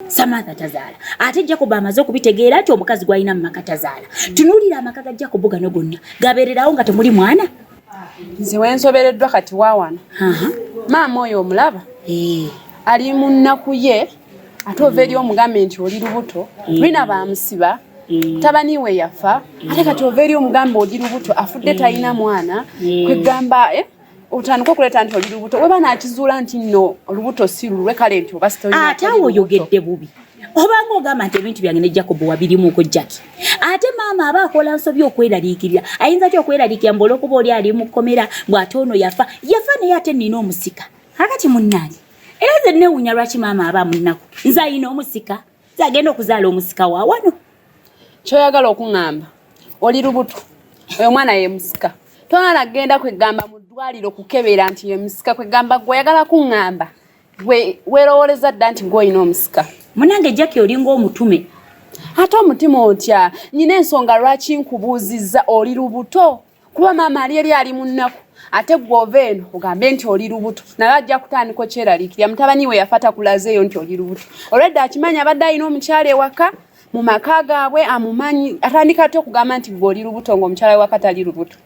Samantha tazaala ate Jacob amaze okubitegeera ati omukazi gwalina mu maka tazaala. Tunuulira amaka ga Jacob gano gonna gabeererawo nga temuli mwana. Nze wensobereddwa kati waawana maama oyo omulaba ali mu nnaku ye ate ova eri omugambe nti oli lubuto lwina bamusiba tabaniwe yafa ate kati ova eri omugambe oli lubuto afudde talina mwana kwegamba otandika okuleeta nti oli lubuto weba nakizuula nti nno olubuto si lulwe kale nti oba sitolina ate awo oyogedde bubi obanga ogamba nti ebintu byange ne Jacob wabirimuuko Jackie ate maama aba akola nsobi okweraliikirira ayinza ty okweraliikira mbu olwokuba oli ali mu kkomera ng'ate ono yafa naye ate nnina omusika akati munnange era nze nneewuunya lwaki maama aba munnaku nze ayina omusika nze agenda okuzaala omusika wa wano. Kyoyagala okuŋŋamba oli lubuto oyo omwana ye musika tonala genda kwegamba mu ddwaliro kukebera nti ye musika kwegamba gwe oyagala kuŋŋamba weerowooleza dda nti gw'olina omusika. Munange Jackie olinga omutume ate omutima otya nyina ensonga lwaki nkubuuzizza oli lubuto kuba maama ali eri ali mu nnaku ate gw'ova eno ogambe nti oli lubuto naye ajja kutandika okyeraliikirira mutabani we yafa takulazeeyo nti oli lubuto olwedde akimanyi abadde alina omukyala ewaka mu maka gaabwe amumanyi atandika ate okugamba nti gw'oli lubuto ng'omukyala wewaka tali lubuto.